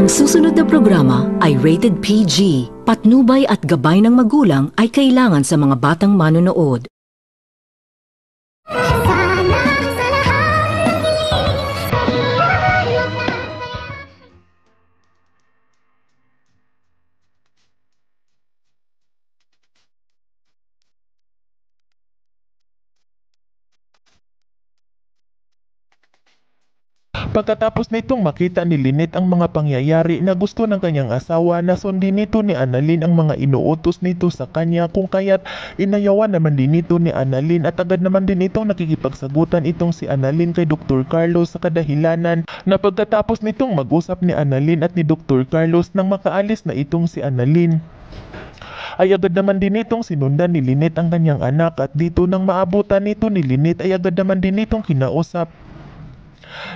Ang susunod na programa ay rated PG. Patnubay at gabay ng magulang ay kailangan sa mga batang manonood. Pagkatapos nitong makita ni Lynette ang mga pangyayari na gusto ng kanyang asawa na sundin nito ni Annalyn ang mga inuutos nito sa kanya, kung kaya't inayawan naman din nito ni Annalyn at agad naman din itong nakikipagsagutan itong si Annalyn kay Dr. Carlos sa kadahilanan na pagkatapos nitong mag-usap ni Annalyn at ni Dr. Carlos nang makaalis na itong si Annalyn, ay agad naman din itong sinundan ni Lynette ang kanyang anak, at dito nang maabutan nito ni Lynette ay agad naman din itong kinausap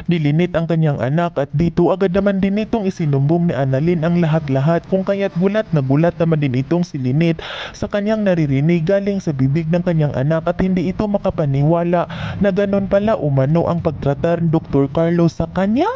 ni Lynette ang kanyang anak, at dito agad naman din itong isinumbong ni Annalyn ang lahat-lahat, kung kaya't gulat naman din itong si Lynette sa kanyang naririnig galing sa bibig ng kanyang anak, at hindi ito makapaniwala na ganon pala umano ang pagtratar ni Dr. Carlos sa kanya,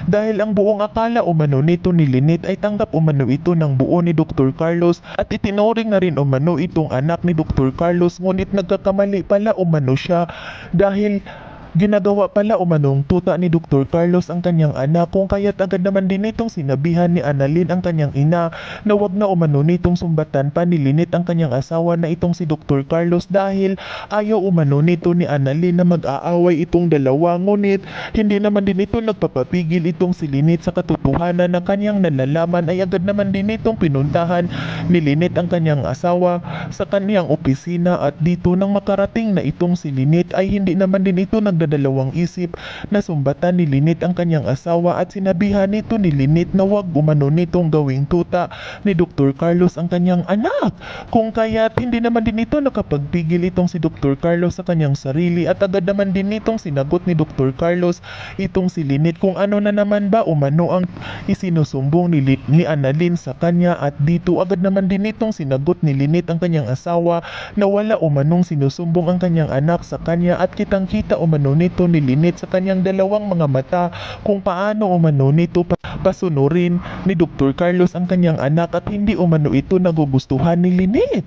dahil ang buong akala umano nito ni Lynette ay tanggap umano ito ng buo ni Dr. Carlos at itinuring na rin umano itong anak ni Dr. Carlos, ngunit nagkakamali pala umano siya dahil ginagawa pala umanong tuta ni Dr. Carlos ang kanyang anak, kung kaya't agad naman din itong sinabihan ni Annalyn ang kanyang ina na wag na umano nitong sumbatan pa ni Lynette ang kanyang asawa na itong si Dr. Carlos, dahil ayaw umano nito ni Annalyn na mag-aaway itong dalawa, ngunit hindi naman din ito nagpapapigil itong si Lynette sa katotohanan na kanyang nalalaman, ay agad naman din itong pinuntahan ni Lynette ang kanyang asawa sa kanyang opisina, at dito nang makarating na itong si Lynette ay hindi naman din ito nagdadalawang isip na sumbatan ni Lynette ang kanyang asawa, at sinabihan nito ni Lynette na wag umano nitong gawing tuta ni Dr. Carlos ang kanyang anak, kung kaya't hindi naman din ito nakapagpigil itong si Dr. Carlos sa kanyang sarili, at agad naman din itong sinagot ni Dr. Carlos itong si Lynette kung ano na naman ba umano ang isinusumbong ni Annalyn sa kanya, at dito agad naman din itong sinagot ni Lynette ang kanyang asawa na wala umanong sinusumbong ang kanyang anak sa kanya, at kitang-kita umano nito ni Lynette sa kanyang dalawang mga mata kung paano umano nito pasunurin ni Dr. Carlos ang kanyang anak, at hindi umano ito nagugustuhan ni Lynette.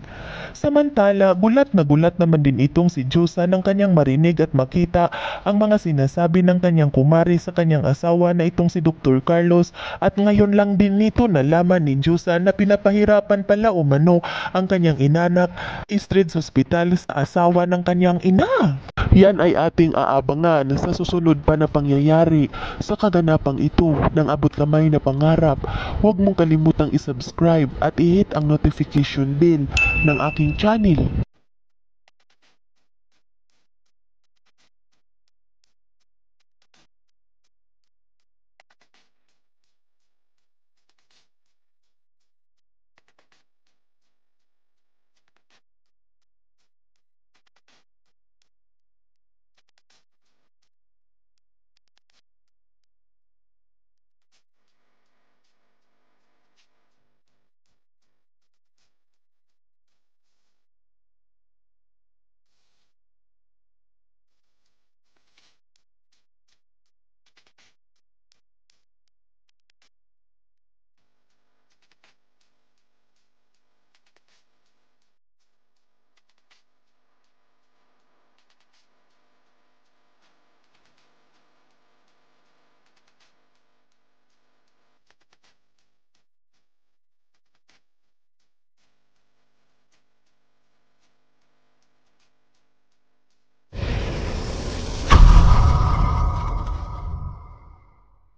Samantala, gulat naman din itong si Diyosa nang kanyang marinig at makita ang mga sinasabi ng kanyang kumari sa kanyang asawa na itong si Dr. Carlos, at ngayon lang din nito nalaman ni Diyosa na pinapahirapan pala umano ang kanyang inanak Street Hospital sa asawa ng kanyang ina. Yan ay ating aabangan sa susunod pa na pangyayari sa kaganapang ito ng Abot Kamay na Pangarap. Huwag mong kalimutang isubscribe at i-hit ang notification bell ng aking channel